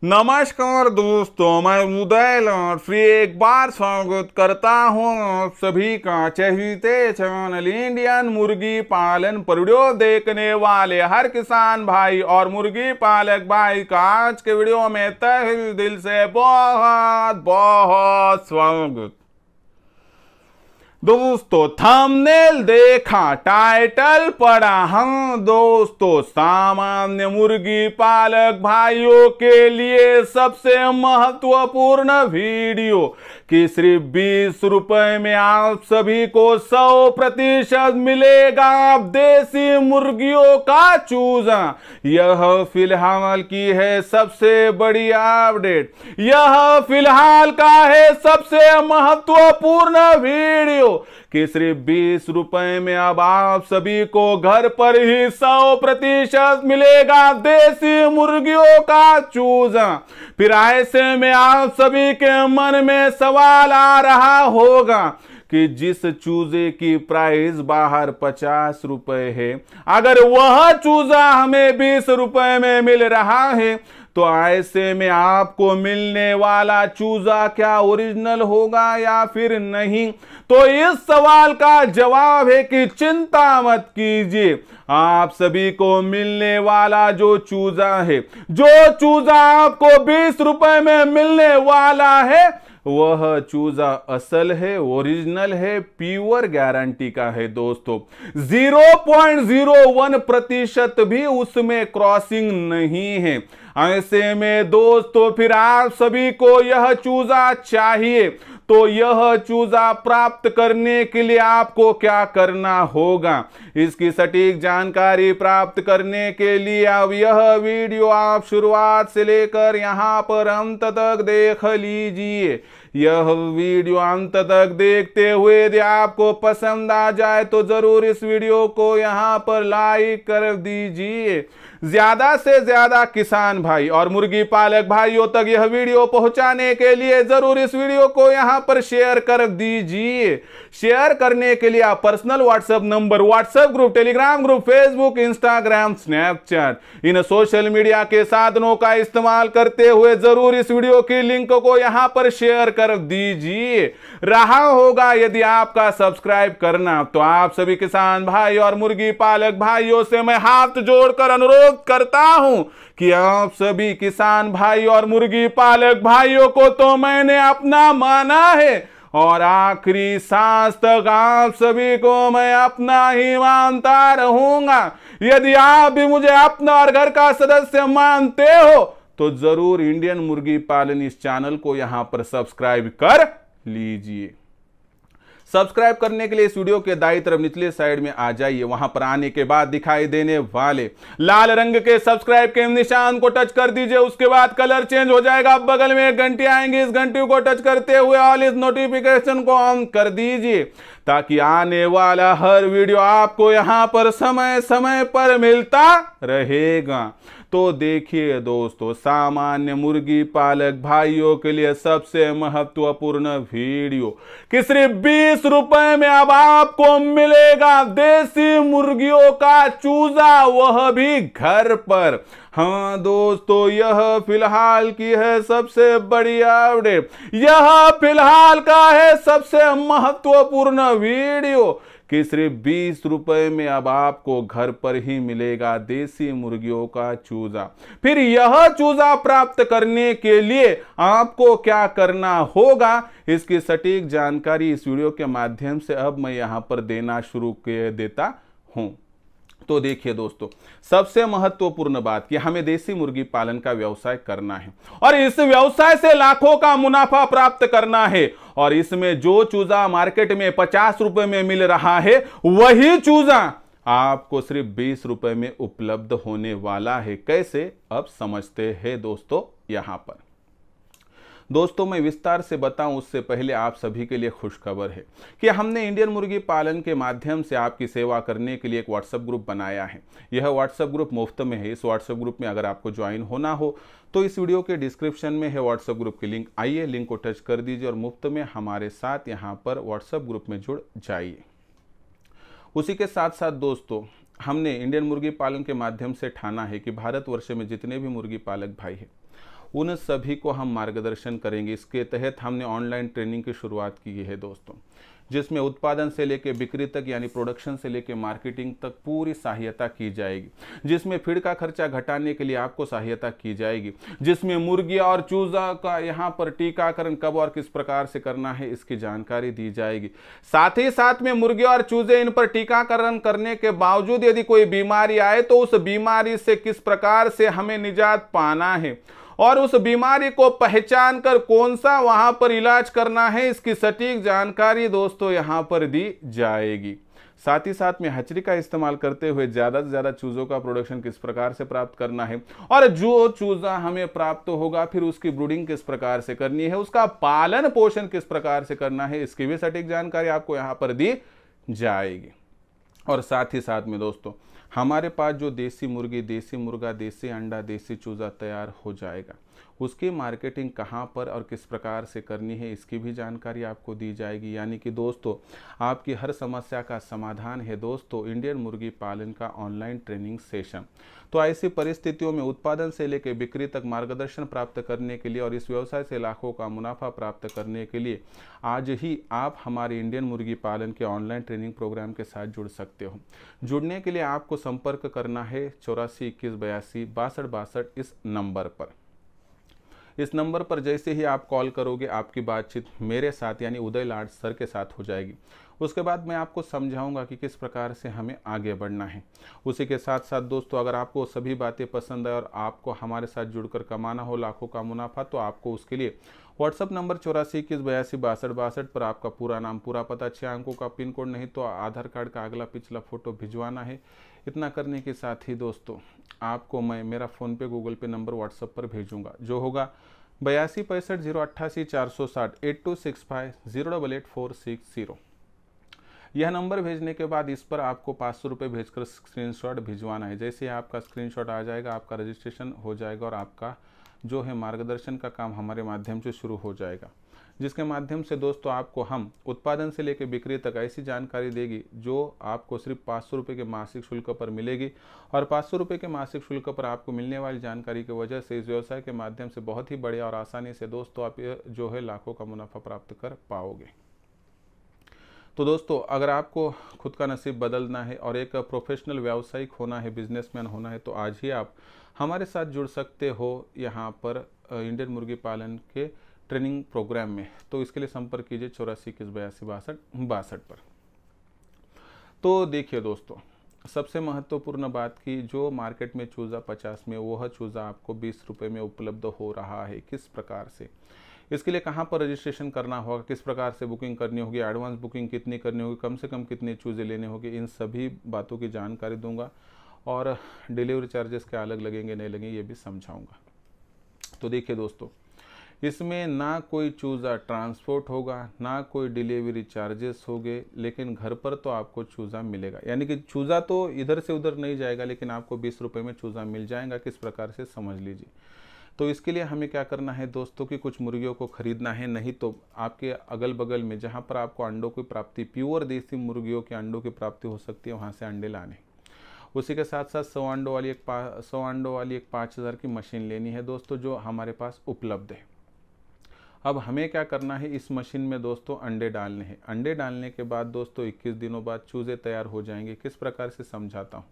नमस्कार दोस्तों, मैं उदय लॉर्ड फिर एक बार स्वागत करता हूं आप सभी का चहेते चैनल इंडियन मुर्गी पालन पर वीडियो देखने वाले हर किसान भाई और मुर्गी पालक भाई का आज के वीडियो में तहे दिल से बहुत बहुत स्वागत। दोस्तों थंबनेल देखा, टाइटल पढ़ा। हाँ दोस्तों, सामान्य मुर्गी पालक भाइयों के लिए सबसे महत्वपूर्ण वीडियो कि सिर्फ 20 रुपए में आप सभी को 100% मिलेगा देसी मुर्गियों का चूजा। यह फिलहाल की है सबसे बड़ी अपडेट, यह फिलहाल का है सबसे महत्वपूर्ण वीडियो कि सिर्फ 20 रुपए में अब आप सभी को घर पर ही 100% मिलेगा देसी मुर्गियों का चूजा। फिर ऐसे में आप सभी के मन में सवाल आ रहा होगा कि जिस चूजे की प्राइस बाहर 50 रुपए है, अगर वह चूजा हमें 20 रुपए में मिल रहा है तो ऐसे में आपको मिलने वाला चूजा क्या ओरिजिनल होगा या फिर नहीं? तो इस सवाल का जवाब है कि चिंता मत कीजिए, आप सभी को मिलने वाला जो चूजा है, जो चूजा आपको 20 रुपए में मिलने वाला है, वह चूजा असल है, ओरिजिनल है, प्योर गारंटी का है दोस्तों। 0.01% भी उसमें क्रॉसिंग नहीं है। ऐसे में दोस्तों फिर आप सभी को यह चूजा चाहिए तो यह चूजा प्राप्त करने के लिए आपको क्या करना होगा, इसकी सटीक जानकारी प्राप्त करने के लिए अब यह वीडियो आप शुरुआत से लेकर यहां पर अंत तक देख लीजिए। यह वीडियो अंत तक देखते हुए यदि आपको पसंद आ जाए तो जरूर इस वीडियो को यहां पर लाइक कर दीजिए। ज्यादा से ज्यादा किसान भाई और मुर्गी पालक भाइयों तक यह वीडियो पहुंचाने के लिए जरूर इस वीडियो को यहां पर शेयर कर दीजिए। शेयर करने के लिए आप personal WhatsApp number, WhatsApp group, Telegram group, Facebook, Instagram, Snapchat इन सोशल मीडिया के साधनों का इस्तेमाल करते हुए जरूर इस वीडियो की लिंक को यहां पर शेयर कर दीजिए। रहा होगा यदि आपका सब्सक्राइब करना, तो आप सभी किसान भाई और मुर्गी पालक भाइयों से मैं हाथ जोड़कर अनुरोध करता हूं कि आप सभी किसान भाई और मुर्गी पालक भाइयों को तो मैंने अपना माना है और आखिरी सांस तक आप सभी को मैं अपना ही मानता रहूंगा। यदि आप भी मुझे अपना और घर का सदस्य मानते हो तो जरूर इंडियन मुर्गी पालन इस चैनल को यहां पर सब्सक्राइब कर लीजिए। सब्सक्राइब करने के लिए इस वीडियो के दाईं तरफ निचले साइड में आ जाइए। वहां पर आने के बाद दिखाई देने वाले लाल रंग के सब्सक्राइब के निशान को टच कर दीजिए। उसके बाद कलर चेंज हो जाएगा, बगल में एक घंटी आएंगी, इस घंटी को टच करते हुए ऑल इस नोटिफिकेशन को ऑन कर दीजिए ताकि आने वाला हर वीडियो आपको यहां पर समय समय पर मिलता रहेगा। तो देखिए दोस्तों, सामान्य मुर्गी पालक भाइयों के लिए सबसे महत्वपूर्ण वीडियो कि सिर्फ 20 रुपए में अब आपको मिलेगा देसी मुर्गियों का चूजा, वह भी घर पर। हाँ दोस्तों, यह फिलहाल की है सबसे बड़ी अपडेट, यह फिलहाल का है सबसे महत्वपूर्ण वीडियो कि सिर्फ 20 रुपए में अब आपको घर पर ही मिलेगा देसी मुर्गियों का चूजा। फिर यह चूजा प्राप्त करने के लिए आपको क्या करना होगा, इसकी सटीक जानकारी इस वीडियो के माध्यम से अब मैं यहां पर देना शुरू कर देता हूं। तो देखिए दोस्तों, सबसे महत्वपूर्ण बात कि हमें देसी मुर्गी पालन का व्यवसाय करना है और इस व्यवसाय से लाखों का मुनाफा प्राप्त करना है। और इसमें जो चूजा मार्केट में 50 रुपए में मिल रहा है, वही चूजा आपको सिर्फ 20 रुपए में उपलब्ध होने वाला है। कैसे, अब समझते हैं दोस्तों। यहां पर दोस्तों मैं विस्तार से बताऊं उससे पहले आप सभी के लिए खुशखबर है कि हमने इंडियन मुर्गी पालन के माध्यम से आपकी सेवा करने के लिए एक व्हाट्सएप ग्रुप बनाया है। यह व्हाट्सएप ग्रुप मुफ्त में है। इस व्हाट्सएप ग्रुप में अगर आपको ज्वाइन होना हो तो इस वीडियो के डिस्क्रिप्शन में है व्हाट्सएप ग्रुप की लिंक, आइए लिंक को टच कर दीजिए और मुफ्त में हमारे साथ यहाँ पर व्हाट्सएप ग्रुप में जुड़ जाइए। उसी के साथ साथ दोस्तों हमने इंडियन मुर्गी पालन के माध्यम से ठाना है कि भारतवर्ष में जितने भी मुर्गी पालक भाई हैं उन सभी को हम मार्गदर्शन करेंगे। इसके तहत हमने ऑनलाइन ट्रेनिंग की शुरुआत की है दोस्तों, जिसमें उत्पादन से लेकर बिक्री तक यानी प्रोडक्शन से लेकर मार्केटिंग तक पूरी सहायता की जाएगी, जिसमें फीड का खर्चा घटाने के लिए आपको सहायता की जाएगी, जिसमें मुर्गी और चूजा का यहाँ पर टीकाकरण कब और किस प्रकार से करना है इसकी जानकारी दी जाएगी। साथ ही साथ में मुर्गी और चूजे इन पर टीकाकरण करने के बावजूद यदि कोई बीमारी आए तो उस बीमारी से किस प्रकार से हमें निजात पाना है और उस बीमारी को पहचान कर कौन सा वहां पर इलाज करना है इसकी सटीक जानकारी दोस्तों यहां पर दी जाएगी। साथ ही साथ में हैचरी का इस्तेमाल करते हुए ज्यादा से ज्यादा चूजों का प्रोडक्शन किस प्रकार से प्राप्त करना है और जो चूजा हमें प्राप्त होगा फिर उसकी ब्रूडिंग किस प्रकार से करनी है, उसका पालन पोषण किस प्रकार से करना है, इसकी भी सटीक जानकारी आपको यहां पर दी जाएगी। और साथ ही साथ में दोस्तों हमारे पास जो देसी मुर्गी, देसी मुर्गा, देसी अंडा, देसी चूजा तैयार हो जाएगा, उसकी मार्केटिंग कहाँ पर और किस प्रकार से करनी है इसकी भी जानकारी आपको दी जाएगी। यानी कि दोस्तों आपकी हर समस्या का समाधान है दोस्तों इंडियन मुर्गी पालन का ऑनलाइन ट्रेनिंग सेशन। तो ऐसी परिस्थितियों में उत्पादन से लेकर बिक्री तक मार्गदर्शन प्राप्त करने के लिए और इस व्यवसाय से लाखों का मुनाफा प्राप्त करने के लिए आज ही आप हमारे इंडियन मुर्गी पालन के ऑनलाइन ट्रेनिंग प्रोग्राम के साथ जुड़ सकते हो। जुड़ने के लिए आपको संपर्क करना है 84 21 82 62 62 इस नंबर पर। इस नंबर पर जैसे ही आप कॉल करोगे आपकी बातचीत मेरे साथ यानी उदय लाड सर के साथ हो जाएगी। उसके बाद मैं आपको समझाऊंगा कि किस प्रकार से हमें आगे बढ़ना है। उसी के साथ साथ दोस्तों अगर आपको सभी बातें पसंद आए और आपको हमारे साथ जुड़कर कमाना हो लाखों का मुनाफा तो आपको उसके लिए व्हाट्सअप नंबर 84 21 82 62 62 पर आपका पूरा नाम, पूरा पता, 6 अंकों का पिन कोड नहीं तो आधार कार्ड का अगला पिछला फोटो भिजवाना है। इतना करने के साथ ही दोस्तों आपको मैं मेरा फ़ोन पे, गूगल पे नंबर व्हाट्सएप पर भेजूंगा जो होगा 82 65 088 460 8265 088 460। यह नंबर भेजने के बाद इस पर आपको 500 रुपये भेजकर स्क्रीनशॉट भिजवाना है। जैसे आपका स्क्रीनशॉट आ जाएगा आपका रजिस्ट्रेशन हो जाएगा और आपका जो है मार्गदर्शन का काम हमारे माध्यम से शुरू हो जाएगा, जिसके माध्यम से दोस्तों आपको हम उत्पादन से लेकर बिक्री तक ऐसी जानकारी देगी जो आपको सिर्फ 500 रुपये के मासिक शुल्क पर मिलेगी। और 500 रुपये के मासिक शुल्क पर आपको मिलने वाली जानकारी की वजह से इस व्यवसाय के माध्यम से बहुत ही बढ़िया और आसानी से दोस्तों आप जो है लाखों का मुनाफा प्राप्त कर पाओगे। तो दोस्तों अगर आपको खुद का नसीब बदलना है और एक प्रोफेशनल व्यावसायिक होना है, बिजनेसमैन होना है तो आज ही आप हमारे साथ जुड़ सकते हो यहाँ पर इंडियन मुर्गी पालन के ट्रेनिंग प्रोग्राम में। तो इसके लिए संपर्क कीजिए 84 21 82 62 62 पर। तो देखिए दोस्तों सबसे महत्वपूर्ण बात की जो मार्केट में चूज़ा 50 में वह चूज़ा आपको 20 रुपये में उपलब्ध हो रहा है। किस प्रकार से, इसके लिए कहाँ पर रजिस्ट्रेशन करना होगा, किस प्रकार से बुकिंग करनी होगी, एडवांस बुकिंग कितनी करनी होगी, कम से कम कितने चूज़े लेने होंगे, इन सभी बातों की जानकारी दूंगा और डिलीवरी चार्जेस क्या अलग लगेंगे नहीं लगेंगे ये भी समझाऊंगा। तो देखिए दोस्तों इसमें ना कोई चूज़ा ट्रांसपोर्ट होगा ना कोई डिलीवरी चार्जेस होंगे, लेकिन घर पर तो आपको चूज़ा मिलेगा। यानी कि चूज़ा तो इधर से उधर नहीं जाएगा लेकिन आपको 20 रुपये में चूज़ा मिल जाएगा। किस प्रकार से समझ लीजिए। तो इसके लिए हमें क्या करना है दोस्तों कि कुछ मुर्गियों को खरीदना है, नहीं तो आपके अगल बगल में जहाँ पर आपको अंडों की प्राप्ति, प्योर देसी मुर्गियों के अंडों की प्राप्ति हो सकती है वहाँ से अंडे लाने। उसी के साथ साथ 100 अंडों वाली एक 5000 की मशीन लेनी है दोस्तों जो हमारे पास उपलब्ध है। अब हमें क्या करना है, इस मशीन में दोस्तों अंडे डालने हैं। अंडे डालने के बाद दोस्तों 21 दिनों बाद चूज़े तैयार हो जाएंगे। किस प्रकार से समझाता हूँ।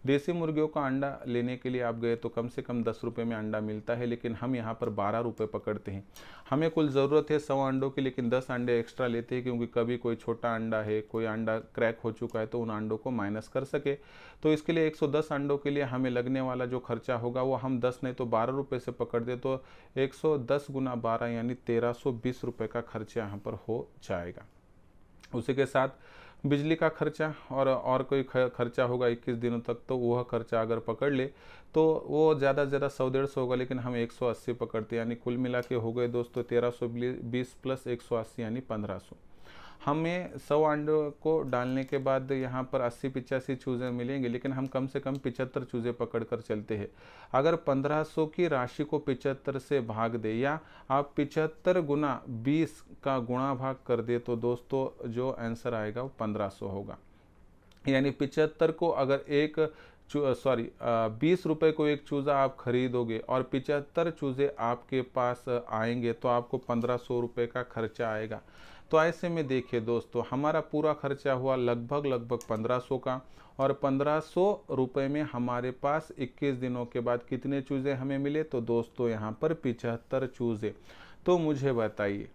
देसी मुर्गियों का अंडा लेने के लिए आप गए तो कम से कम 10 रुपये में अंडा मिलता है, लेकिन हम यहाँ पर 12 रुपये पकड़ते हैं। हमें कुल ज़रूरत है 100 अंडों की, लेकिन 10 अंडे एक्स्ट्रा लेते हैं क्योंकि कभी कोई छोटा अंडा है, कोई अंडा क्रैक हो चुका है तो उन अंडों को माइनस कर सके। तो इसके लिए 110 अंडों के लिए हमें लगने वाला जो खर्चा होगा वो हम 10 नहीं तो 12 रुपये से पकड़ दे तो 110 गुना 12 यानी 1320 रुपये का खर्चा यहाँ पर हो जाएगा। उसी के साथ बिजली का खर्चा और कोई खर्चा होगा 21 दिनों तक, तो वह खर्चा अगर पकड़ ले तो वो ज़्यादा से ज़्यादा 100-150 होगा, लेकिन हम 180 पकड़ते यानी कुल मिला के हो गए दोस्तों 1320 प्लस 180 यानी 1500। हमें 100 अंडों को डालने के बाद यहाँ पर 80-85 चूज़े मिलेंगे, लेकिन हम कम से कम 75 चूज़े पकड़ कर चलते हैं। अगर 1500 की राशि को 75 से भाग दे या आप 75 गुना 20 का गुणा भाग कर दे तो दोस्तों जो आंसर आएगा वो 1500 होगा। यानी 75 को अगर एक सॉरी 20 रुपये को एक चूज़ा आप खरीदोगे और 75 चूज़े आपके पास आएंगे तो आपको 1500 रुपये का खर्चा आएगा। तो ऐसे में देखिए दोस्तों, हमारा पूरा खर्चा हुआ लगभग 1500 का, और 1500 रुपये में हमारे पास 21 दिनों के बाद कितने चूज़े हमें मिले? तो दोस्तों यहाँ पर 75 चूज़े। तो मुझे बताइए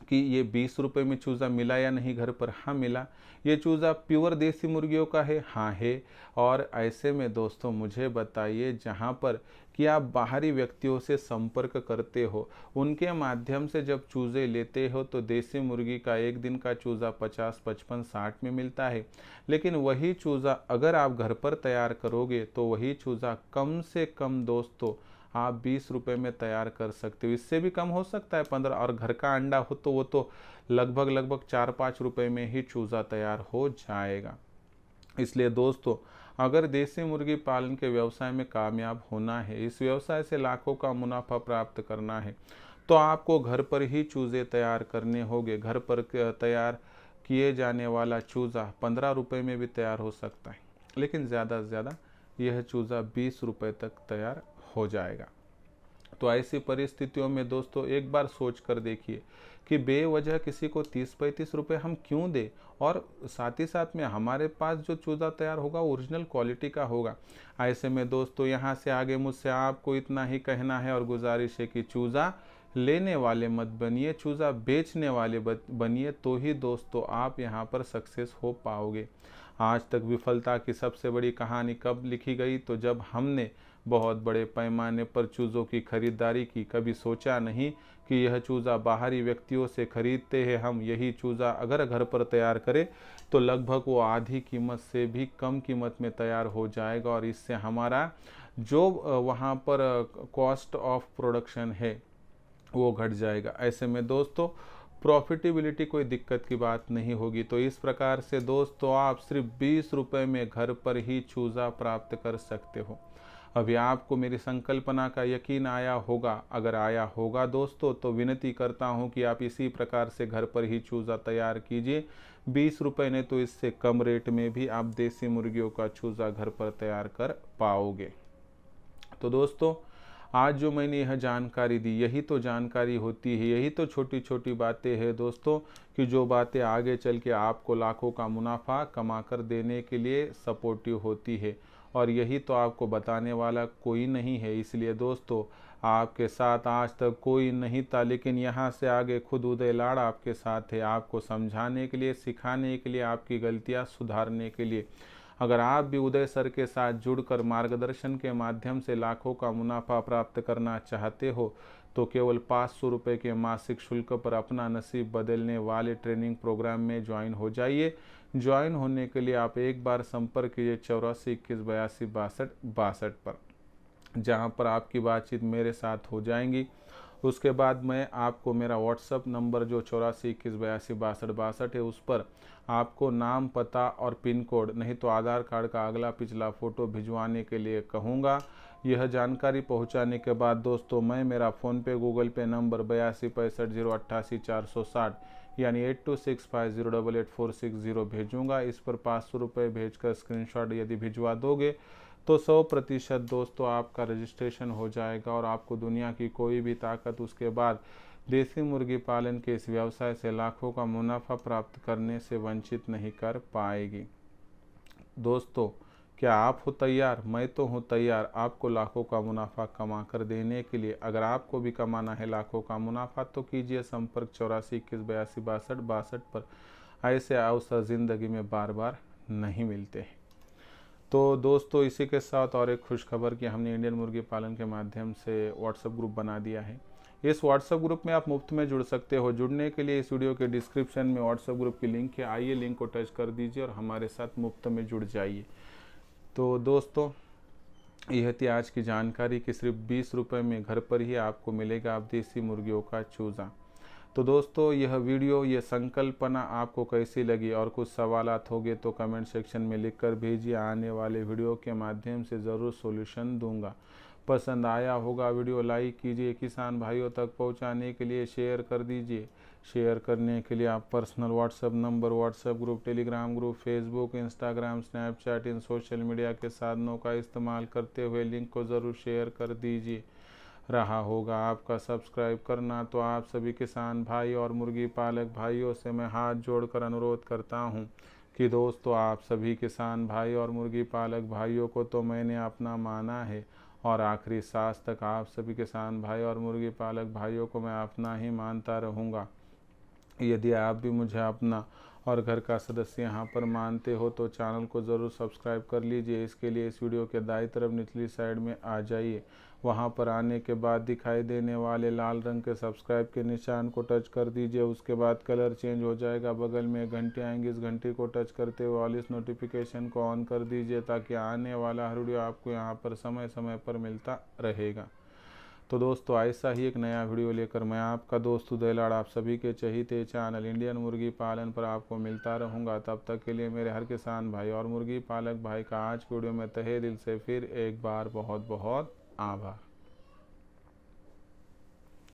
कि ये 20 रुपये में चूज़ा मिला या नहीं घर पर? हाँ मिला। ये चूज़ा प्योर देसी मुर्गियों का है? हाँ है। और ऐसे में दोस्तों मुझे बताइए, जहाँ पर कि आप बाहरी व्यक्तियों से संपर्क करते हो, उनके माध्यम से जब चूज़े लेते हो तो देसी मुर्गी का एक दिन का चूज़ा 50, 55, 60 में मिलता है। लेकिन वही चूज़ा अगर आप घर पर तैयार करोगे तो वही चूज़ा कम से कम दोस्तों आप 20 रुपये में तैयार कर सकते हो। इससे भी कम हो सकता है 15, और घर का अंडा हो तो वो तो लगभग 4-5 रुपये में ही चूज़ा तैयार हो जाएगा। इसलिए दोस्तों, अगर देसी मुर्गी पालन के व्यवसाय में कामयाब होना है, इस व्यवसाय से लाखों का मुनाफा प्राप्त करना है, तो आपको घर पर ही चूज़े तैयार करने होंगे। घर पर तैयार किए जाने वाला चूज़ा 15 रुपये में भी तैयार हो सकता है, लेकिन ज़्यादा से ज़्यादा यह चूज़ा 20 रुपये तक तैयार हो जाएगा। तो ऐसी परिस्थितियों में दोस्तों एक बार सोच कर देखिए कि बेवजह किसी को 30-35 रुपये हम क्यों दें, और साथ ही साथ में हमारे पास जो चूज़ा तैयार होगा ओरिजिनल क्वालिटी का होगा। ऐसे में दोस्तों यहाँ से आगे मुझसे आपको इतना ही कहना है और गुजारिश है कि चूज़ा लेने वाले मत बनिए, चूज़ा बेचने वाले बनिए, तो ही दोस्तों आप यहाँ पर सक्सेस हो पाओगे। आज तक विफलता की सबसे बड़ी कहानी कब लिखी गई? तो जब हमने बहुत बड़े पैमाने पर चूज़ों की खरीदारी की। कभी सोचा नहीं कि यह चूज़ा बाहरी व्यक्तियों से खरीदते हैं हम, यही चूज़ा अगर घर पर तैयार करें तो लगभग वो आधी कीमत से भी कम कीमत में तैयार हो जाएगा, और इससे हमारा जो वहाँ पर कॉस्ट ऑफ प्रोडक्शन है वो घट जाएगा। ऐसे में दोस्तों प्रॉफिटेबिलिटी कोई दिक्कत की बात नहीं होगी। तो इस प्रकार से दोस्तों आप सिर्फ 20 रुपये में घर पर ही चूज़ा प्राप्त कर सकते हो। अभी आपको मेरी संकल्पना का यकीन आया होगा। अगर आया होगा दोस्तों तो विनती करता हूं कि आप इसी प्रकार से घर पर ही चूज़ा तैयार कीजिए। 20 रुपये ने तो इससे कम रेट में भी आप देसी मुर्गियों का चूज़ा घर पर तैयार कर पाओगे। तो दोस्तों आज जो मैंने यह जानकारी दी, यही तो जानकारी होती है, यही तो छोटी छोटी बातें हैं दोस्तों, कि जो बातें आगे चल के आपको लाखों का मुनाफा कमा कर देने के लिए सपोर्टिव होती है, और यही तो आपको बताने वाला कोई नहीं है। इसलिए दोस्तों आपके साथ आज तक कोई नहीं था, लेकिन यहाँ से आगे खुद उदय लाड़ आपके साथ है, आपको समझाने के लिए, सिखाने के लिए, आपकी गलतियाँ सुधारने के लिए। अगर आप भी उदय सर के साथ जुड़कर मार्गदर्शन के माध्यम से लाखों का मुनाफा प्राप्त करना चाहते हो तो केवल 500 रुपये के मासिक शुल्क पर अपना नसीब बदलने वाले ट्रेनिंग प्रोग्राम में ज्वाइन हो जाइए। ज्वाइन होने के लिए आप एक बार संपर्क कीजिए 84 21 82 62 पर, जहां पर आपकी बातचीत मेरे साथ हो जाएंगी। उसके बाद मैं आपको मेरा व्हाट्सअप नंबर जो 84 21 82 62 है उस पर आपको नाम, पता और पिन कोड, नहीं तो आधार कार्ड का अगला पिछला फ़ोटो भिजवाने के लिए कहूँगा। यह जानकारी पहुँचाने के बाद दोस्तों मैं मेरा फ़ोनपे, गूगल पे नंबर 8265088460 यानी 8265088460 भेजूँगा। इस पर 500 रुपये भेजकर स्क्रीनशॉट यदि भिजवा दोगे तो 100% दोस्तों आपका रजिस्ट्रेशन हो जाएगा, और आपको दुनिया की कोई भी ताकत उसके बाद देसी मुर्गी पालन के इस व्यवसाय से लाखों का मुनाफा प्राप्त करने से वंचित नहीं कर पाएगी। दोस्तों क्या आप हो तैयार? मैं तो हूँ तैयार आपको लाखों का मुनाफा कमा कर देने के लिए। अगर आपको भी कमाना है लाखों का मुनाफा तो कीजिए संपर्क 84 21 82 62 पर। ऐसे अवसर ज़िंदगी में बार बार नहीं मिलते हैं। तो दोस्तों इसी के साथ और एक खुशखबर कि हमने इंडियन मुर्गी पालन के माध्यम से व्हाट्सएप ग्रुप बना दिया है। इस व्हाट्सएप ग्रुप में आप मुफ्त में जुड़ सकते हो। जुड़ने के लिए इस वीडियो के डिस्क्रिप्शन में व्हाट्सएप ग्रुप की लिंक है, आइए लिंक को टच कर दीजिए और हमारे साथ मुफ्त में जुड़ जाइए। तो दोस्तों यह थी आज की जानकारी कि सिर्फ 20 रुपये में घर पर ही आपको मिलेगा आप देसी मुर्गियों का चूज़ा। तो दोस्तों यह वीडियो, ये संकल्पना आपको कैसी लगी, और कुछ सवालात होंगे तो कमेंट सेक्शन में लिखकर भेजिए। आने वाले वीडियो के माध्यम से ज़रूर सॉल्यूशन दूंगा। पसंद आया होगा वीडियो लाइक कीजिए, किसान भाइयों तक पहुंचाने के लिए शेयर कर दीजिए। शेयर करने के लिए आप personal WhatsApp number, WhatsApp group, Telegram group, Facebook, Instagram, Snapchat इन सोशल मीडिया के साधनों का इस्तेमाल करते हुए लिंक को ज़रूर शेयर कर दीजिए। रहा होगा आपका सब्सक्राइब करना, तो आप सभी किसान भाई और मुर्गी पालक भाइयों से मैं हाथ जोड़कर अनुरोध करता हूं कि दोस्तों आप सभी किसान भाई और मुर्गी पालक भाइयों को तो मैंने अपना माना है और आखिरी सांस तक आप सभी किसान भाई और मुर्गी पालक भाइयों को मैं अपना ही मानता रहूँगा। यदि आप भी मुझे अपना और घर का सदस्य यहाँ पर मानते हो तो चैनल को ज़रूर सब्सक्राइब कर लीजिए। इसके लिए इस वीडियो के दाईं तरफ निचली साइड में आ जाइए। वहाँ पर आने के बाद दिखाई देने वाले लाल रंग के सब्सक्राइब के निशान को टच कर दीजिए। उसके बाद कलर चेंज हो जाएगा, बगल में घंटी आएंगी, इस घंटी को टच करते हुए ऑल इस नोटिफिकेशन को ऑन कर दीजिए ताकि आने वाला हर वीडियो आपको यहाँ पर समय समय पर मिलता रहेगा। तो दोस्तों ऐसा ही एक नया वीडियो लेकर मैं आपका दोस्त उदय लाड़ आप सभी के चहीते चैनल इंडियन मुर्गी पालन पर आपको मिलता रहूँगा। तब तक के लिए मेरे हर किसान भाई और मुर्गी पालक भाई का आज की वीडियो में तहे दिल से फिर एक बार बहुत बहुत आभार।